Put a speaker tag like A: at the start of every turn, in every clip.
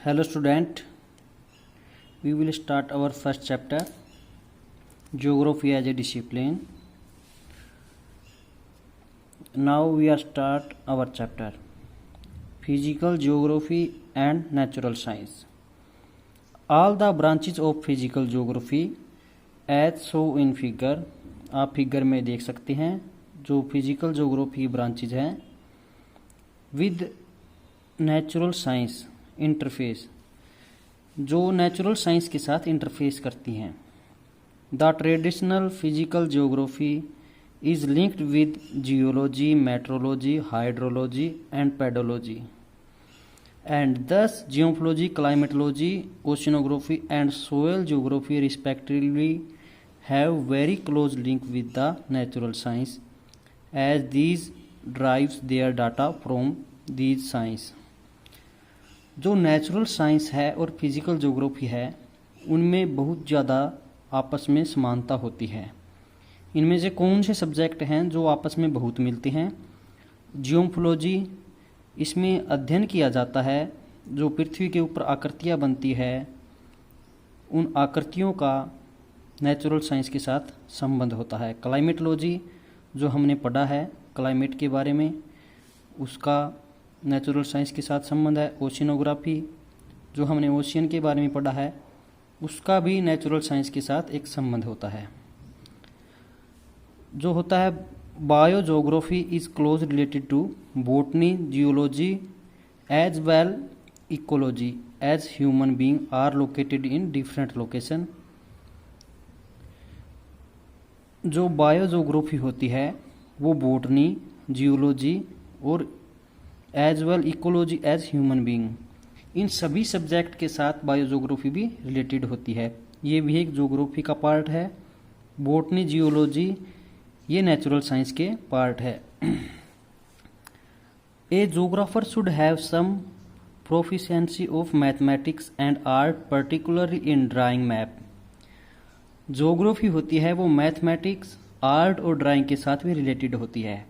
A: Hello student, we will start our first chapter, Geography as a discipline. Now we are start our chapter, Physical Geography and Natural Science. All the branches of physical geography as shown in figure, आप figure में देख सकते हैं जो physical geography branches हैं with natural science interface, जो natural science के साथ इंटरफेस करती हैं. The traditional physical geography is linked with geology, meteorology, hydrology and pedology, and thus geology, climatology, oceanography and soil geography respectively have very close link with the natural science as these derives their data from these science. जो natural science है और physical geography है उनमें बहुत ज़्यादा आपस में समानता होती है. इनमें से कौन से सब्जेक्ट हैं जो आपस में बहुत मिलते हैं? जियोलॉजी, इसमें अध्ययन किया जाता है जो पृथ्वी के ऊपर आकृतियाँ बनती है, उन आकृतियों का नेचुरल साइंस के साथ संबंध होता है. क्लाइमेटोलॉजी, जो हमने पढ़ा है क्लाइमेट के बारे में, उसका नेचुरल साइंस के साथ संबंध है. ओशिनोग्राफी, जो हमने ओशियन के बारे में पढ़ा है, उसका भी नेचुरल साइंस के साथ एक संबंध होता है. जो होता है biogeography is close related to botany, geology as well ecology as human being are located in different location. जो बायोज्योग्राफी होती है वो बॉटनी, जियोलॉजी और as well ecology as human being, इन सभी सब्जेक्ट के साथ बायोज्योग्राफी भी रिलेटेड होती है. ये भी एक ज्योग्राफी का पार्ट है. बॉटनी, जियोलॉजी ये नेचुरल साइंस के पार्ट है. A geographer should have some proficiency of mathematics and art, particularly in drawing map. Geography होती है वो मैथमेटिक्स, आर्ट और ड्राइंग के साथ भी रिलेटेड होती है.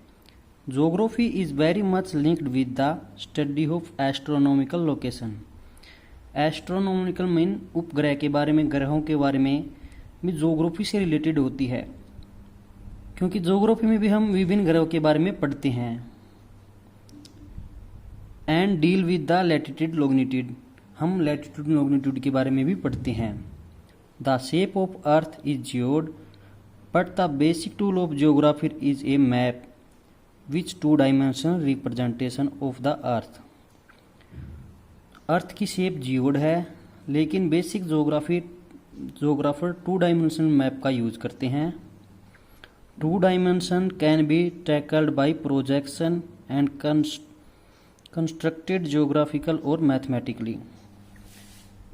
A: Geography is very much linked with the study of astronomical location. Astronomical mean उपग्रह के बारे में, ग्रहों के बारे में भी ज्योग्राफी से रिलेटेड होती है, क्योंकि ज्योग्राफी में भी हम विभिन्न ग्रहों के बारे में पढ़ते हैं. And deal with the latitude, longitude, हम लैटिट्यूड लॉन्गिट्यूड के बारे में भी पढ़ते हैं. The shape of earth is geode, but the basic tool of geography is a map, which two-dimensional representation of the earth. अर्थ की शेप जियोड है, लेकिन basic geographer two dimensional map का यूज करते हैं. Two dimension can be tackled by projection and constructed geographical और mathematically,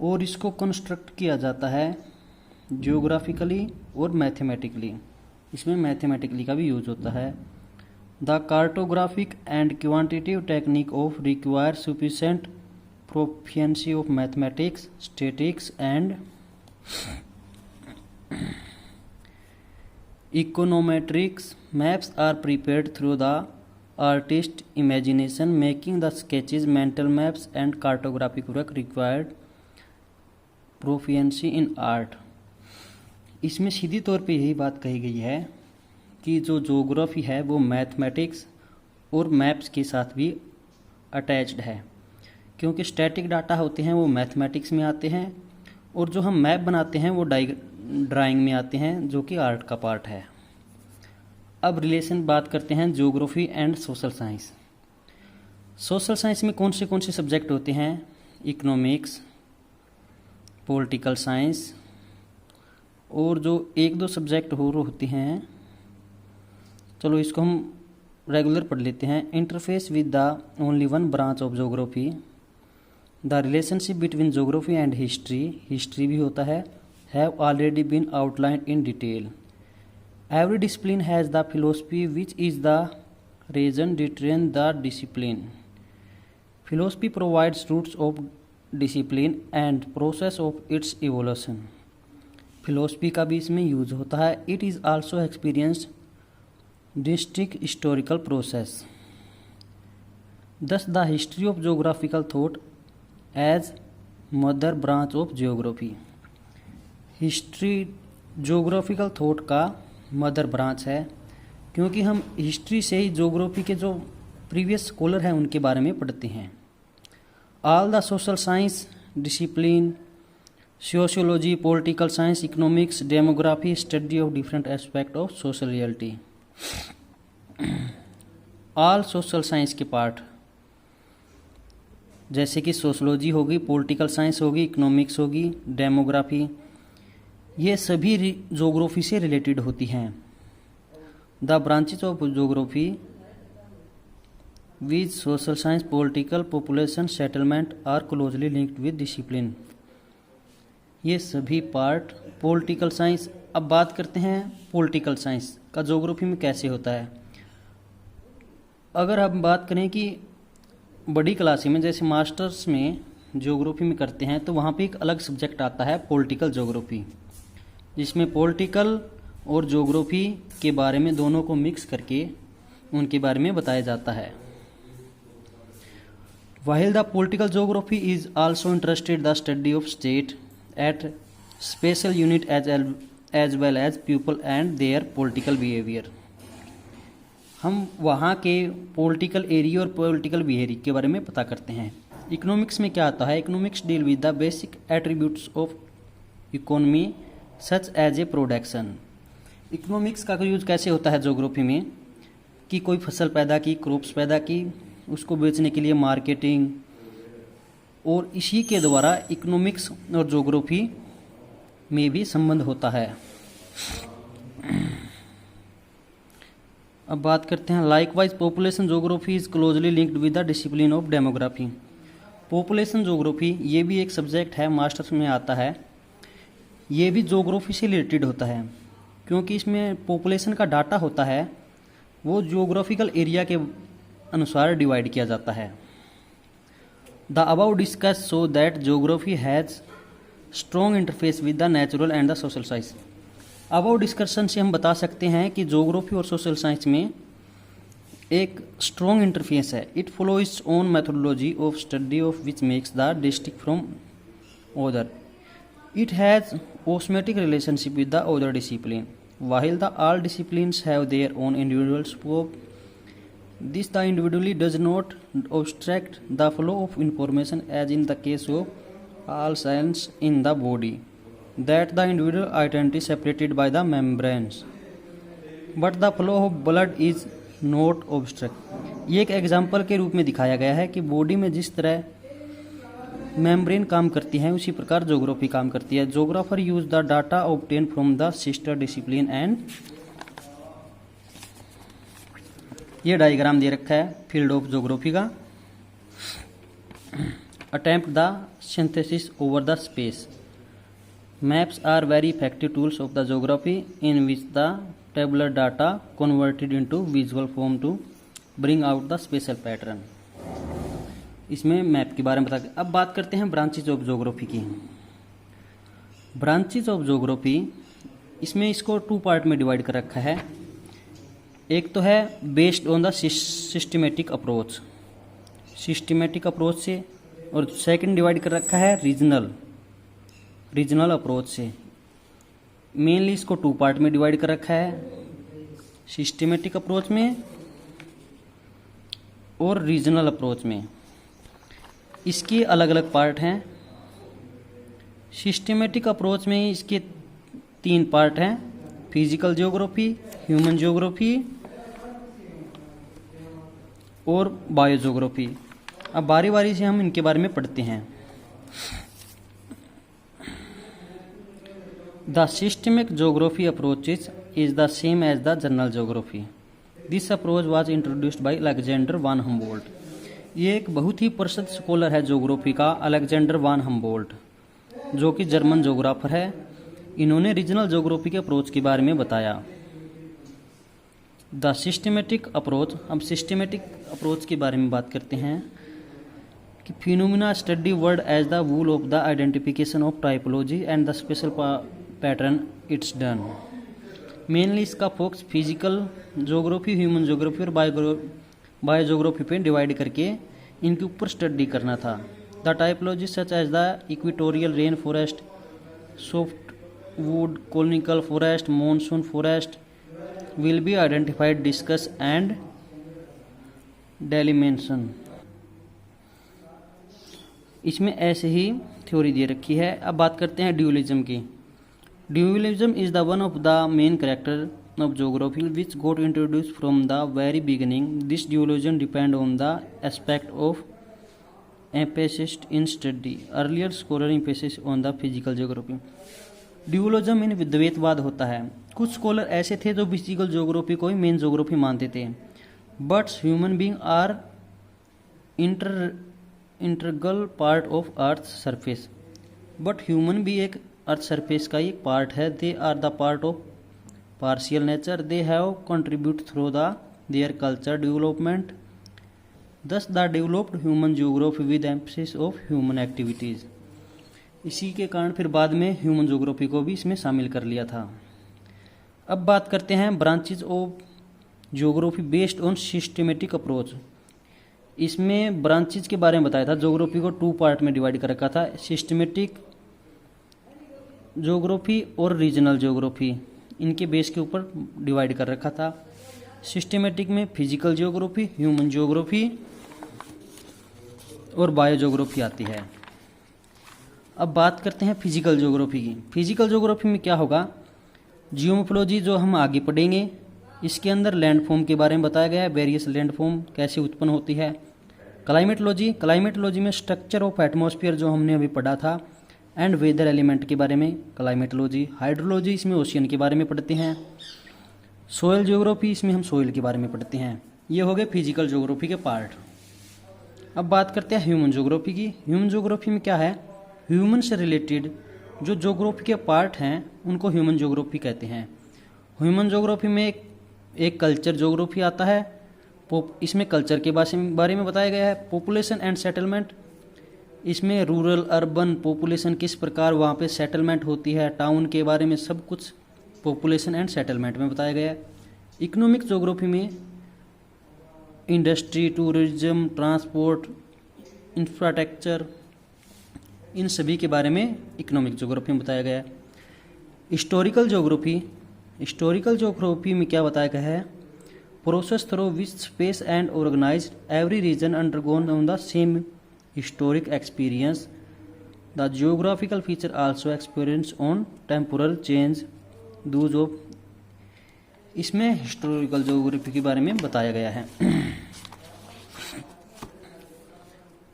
A: और इसको construct किया जाता है जियोग्राफिकली और मैथमेटिकली. इसमें मैथमेटिकली का भी यूज होता है. The cartographic and quantitative technique of require sufficient proficiency of mathematics, statistics and econometrics. Maps are prepared through the artist imagination, making the sketches, mental maps and cartographic work required proficiency in art. इसमें सीधी तौर पे यही बात कही गई है कि जो ज्योग्राफी है वो मैथमेटिक्स और मैप्स के साथ भी अटैच्ड है, क्योंकि स्टैटिक डाटा होते हैं वो मैथमेटिक्स में आते हैं, और जो हम मैप बनाते हैं वो ड्राइंग में आते हैं, जो कि आर्ट का पार्ट है. अब रिलेशन बात करते हैं geography and social science. Social science में कौन से सब्जेक्ट होते हैं? इकोनॉमिक्स, पॉलिटिकल साइंस, और जो एक दो सब्जेक्ट और होते हैं, चलो इसको हम रेगुलर पढ़ लेते हैं. Interface with the only one branch of geography. The relationship between geography and history, history भी होता है, have already been outlined in detail. Every discipline has the philosophy which is the reason d'etre the discipline. Philosophy provides roots of discipline and process of its evolution. Philosophy का भी इसमें use होता है. It is also experience district historical process. Thus, the history of geographical thought as mother branch of geography. History geographical thought का mother branch है, क्योंकि हम history से ही ज्योग्राफी के जो प्रीवियस स्कॉलर हैं उनके बारे में पढ़ते हैं। All the social science discipline, sociology, political science, economics, demography, study of different aspect of social reality. All social science के पार्ट जैसे कि सोशोलॉजी होगी, पॉलिटिकल साइंस होगी, इकोनॉमिक्स होगी, डेमोग्राफी, ये सभी ज्योग्राफी से रिलेटेड होती हैं। The branches of geography with social science, political, population, settlement are closely linked with discipline. ये सभी पार्ट पॉलिटिकल साइंस। अब बात करते हैं पॉलिटिकल साइंस का ज्योग्राफी में कैसे होता है। अगर हम बात करें कि बड़ी क्लास में जैसे मास्टर्स में ज्योग्राफी में करते हैं तो वहाँ पे एक अलग सब्जेक्ट आता है पॉलिटिकल ज्योग्राफी, जिसमें पॉलिटिकल और ज्योग्राफी के बारे में दोनों को मिक्स करके उनके बारे में बताया जाता है। While the political geography is also interested the study of state at special unit as well as people and their political behavior। हम वहाँ के पॉलिटिकल एरिया और पॉलिटिकल बिहेवियर के बारे में पता करते हैं। इकोनॉमिक्स में क्या आता है? Economics deal with the basic attributes of economy such as a production. Economics का यूज कैसे होता है ज्योग्राफी में कि कोई फसल पैदा की, क्रॉप्स पैदा की, उसको बेचने के लिए मार्केटिंग, और इसी के द्वारा इकोनॉमिक्स और ज्योग्राफी में भी संबंध होता है। अब बात करते हैं likewise population geography is closely linked with the discipline of demography. Population geography ये भी एक सब्जेक्ट है, मास्टर्स में आता है। ये भी ज्योग्राफी से रिलेटेड होता है, क्योंकि इसमें पॉपुलेशन का डाटा होता है वो ज्योग्राफिकल एरिया के अनुसार डिवाइड किया जाता है। The above discuss so that geography has strong interface with the natural and the social science. Above discussion से हम बता सकते हैं कि ज्योग्राफी और सोशल साइंस में एक स्ट्रॉन्ग इंटरफेस है। It follow its own methodology of study of which makes the distinct from other. It has osmotic relationship with the other discipline while the all disciplines have their own individual scope. This the individually does not obstruct the flow of information as in the case of all cells in the body, that the individual identity separated by the membranes, but the flow of blood is not obstruct। ये एक example के रूप में दिखाया गया है कि body में जिस तरह मेम्ब्रेन काम करती है उसी प्रकार ज्योग्राफी काम करती है। Geographer use the data obtain from the sister discipline and, ये डायग्राम दे रखा है फील्ड ऑफ ज्योग्राफी का। Attempt the synthesis over the space. Maps are very effective tools of the geography in which the tabular data converted into visual form to bring out the spatial pattern. इसमें map के बारे में बता। अब बात करते हैं ब्रांचेज ऑफ ज्योग्राफी की। ब्रांचेज ऑफ ज्योग्राफी, इसमें इसको 2 पार्ट में डिवाइड कर रखा है। एक तो है based on the systematic approach, systematic approach से, और सेकंड डिवाइड कर रखा है रीजनल अप्रोच से। मेनली इसको 2 पार्ट में डिवाइड कर रखा है, सिस्टमेटिक अप्रोच में और रीजनल अप्रोच में। इसके अलग अलग पार्ट हैं। सिस्टमेटिक अप्रोच में इसके 3 पार्ट हैं, फिजिकल ज्योग्राफी, ह्यूमन ज्योग्राफी और बायो ज्योग्राफी। अब बारी बारी से हम इनके बारे में पढ़ते हैं। The systemic geography approaches is the same as the general geography. This approach was introduced by Alexander von Humboldt. ये एक बहुत ही प्रसिद्ध स्कॉलर है ज्योग्राफी का, अलेक्जेंडर वान हम्बोल्ट, जो कि जर्मन ज्योग्राफर है। इन्होंने रीजनल ज्योग्राफी के अप्रोच के बारे में बताया। द सिस्टमेटिक अप्रोच, अब सिस्टमेटिक अप्रोच के बारे में बात करते हैं कि phenomena study word as the whole of the identification of typology and the spatial pattern it's done. Mainly इसका focus physical geography, human geography और बायो ज्योग्राफी पे डिवाइड करके इनके ऊपर स्टडी करना था। The typology such as the equatorial rain forest, soft wood conical forest, monsoon forest will be identified, discuss and delimitation। इसमें ऐसे ही थ्योरी दे रखी है। अब बात करते हैं ड्यूअलिज्म की। Dualism is the one of the main character of geography which got introduce from the very beginning. This dualism depend on the aspect of emphasis in study, earlier scholar emphasis on the physical geography। Dualism इन द्वैतवाद होता है। कुछ scholar ऐसे थे जो physical geography को ही main geography मानते थे। But human being are integral part of earth surface. But human भी एक अर्थ सरफेस का ही एक पार्ट है। They are the part of partial nature. They have contribute through the their culture development. Thus the developed human geography with emphasis of human activities. इसी के कारण फिर बाद में ह्यूमन ज्योग्राफी को भी इसमें शामिल कर लिया था। अब बात करते हैं branches of geography based on systematic approach. इसमें ब्रांचेज के बारे में बताया था। ज्योग्राफी को 2 पार्ट में डिवाइड कर रखा था, सिस्टमेटिक ज्योग्राफी और रीजनल ज्योग्राफी। इनके बेस के ऊपर डिवाइड कर रखा था। सिस्टमेटिक में फिजिकल ज्योग्राफी, ह्यूमन ज्योग्राफी और बायो ज्योग्राफी आती है। अब बात करते हैं फिजिकल ज्योग्राफी की। फिजिकल ज्योग्राफी में क्या होगा, जियोमोर्फोलॉजी जो हम आगे पढ़ेंगे, इसके अंदर लैंडफॉर्म के बारे में बताया गया है, वेरियस लैंडफॉर्म कैसे उत्पन्न होती है। क्लाइमेटोलॉजी, क्लाइमेटोलॉजी में स्ट्रक्चर ऑफ एटमॉस्फेयर जो हमने अभी पढ़ा था, एंड वेदर एलिमेंट के बारे में क्लाइमेटोलॉजी। हाइड्रोलॉजी, इसमें ओशियन के बारे में पढ़ते हैं। सोयल ज्योग्राफी, इसमें हम सोयल के बारे में पढ़ते हैं। ये हो गए फिजिकल ज्योग्राफी के पार्ट। अब बात करते हैं ह्यूमन ज्योग्राफी की। ह्यूमन ज्योग्राफी में क्या है, ह्यूमन से रिलेटेड जो ज्योग्राफी के पार्ट हैं उनको ह्यूमन ज्योग्राफी कहते हैं। ह्यूमन ज्योग्राफी में एक कल्चर ज्योग्राफी आता है। इसमें कल्चर के बारे में बताया गया है। पॉपुलेशन एंड सेटलमेंट, इसमें रूरल अर्बन पॉपुलेशन किस प्रकार वहाँ पे सेटलमेंट होती है, टाउन के बारे में सब कुछ पॉपुलेशन एंड सेटलमेंट में बताया गया है। इकोनॉमिक ज्योग्राफी में इंडस्ट्री, टूरिज्म, ट्रांसपोर्ट, इंफ्रास्ट्रक्चर, इन सभी के बारे में इकोनॉमिक ज्योग्राफी में बताया गया है। हिस्टोरिकल ज्योग्राफी, हिस्टोरिकल ज्योग्राफी में क्या बताया गया है, process through which space and organized every region undergone on the same historic experience. The geographical feature also experience on temporal change those of. इसमें हिस्टोरिकल ज्योग्राफी के बारे में बताया गया है।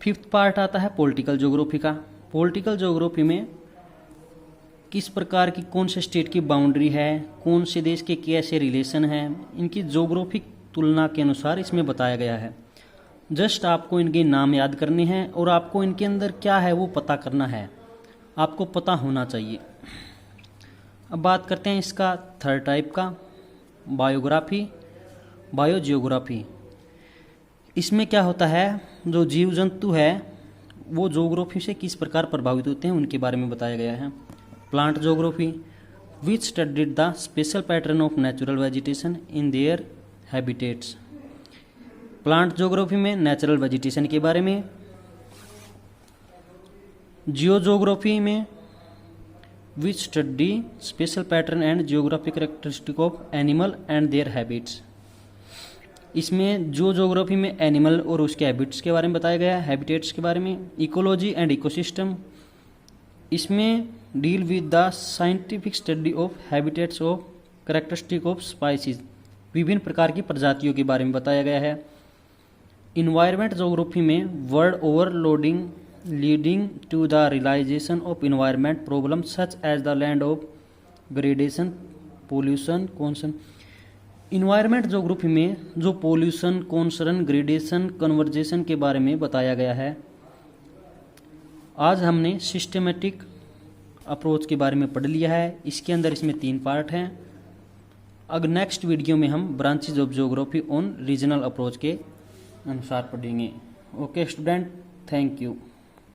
A: 5th पार्ट आता है पॉलिटिकल ज्योग्राफी का। पॉलिटिकल ज्योग्राफी में किस प्रकार की कौन से स्टेट की बाउंड्री है, कौन से देश के कैसे रिलेशन हैं, इनकी ज्योग्राफिक तुलना के अनुसार इसमें बताया गया है। जस्ट आपको इनके नाम याद करने हैं और आपको इनके अंदर क्या है वो पता करना है, आपको पता होना चाहिए। अब बात करते हैं इसका 3rd टाइप का, बायोग्राफी, बायोजियोग्राफी। इसमें क्या होता है, जो जीव जंतु है वो ज्योग्राफी से किस प्रकार प्रभावित होते हैं उनके बारे में बताया गया है। Plant geography, which studied the spatial pattern of natural vegetation in their habitats. Plant geography में नेचुरल वेजिटेशन के बारे में। जियो ज्योग्राफी में which study spatial pattern and geographic characteristic of animal and their habits. इसमें जो geography में animal और उसके हैबिट्स के बारे में बताया गया है, हैबिटेट्स के बारे में। इकोलॉजी एंड इकोसिस्टम, इसमें deal with the scientific study of habitats of characteristic of species, विभिन्न प्रकार की प्रजातियों के बारे में बताया गया है। इन्वायरमेंट ज्योग्राफी में word overloading leading to the realisation of environment problem such as the land of gradation, pollution, concern. Environment geography में जो पोल्यूशन, कॉन्सर्न, ग्रेडेशन, कन्वर्जेशन के बारे में बताया गया है। आज हमने सिस्टमेटिक अप्रोच के बारे में पढ़ लिया है। इसके अंदर इसमें 3 पार्ट हैं। अब नेक्स्ट वीडियो में हम branches of geography on regional approach के अनुसार पढ़ेंगे। Okay student, thank you.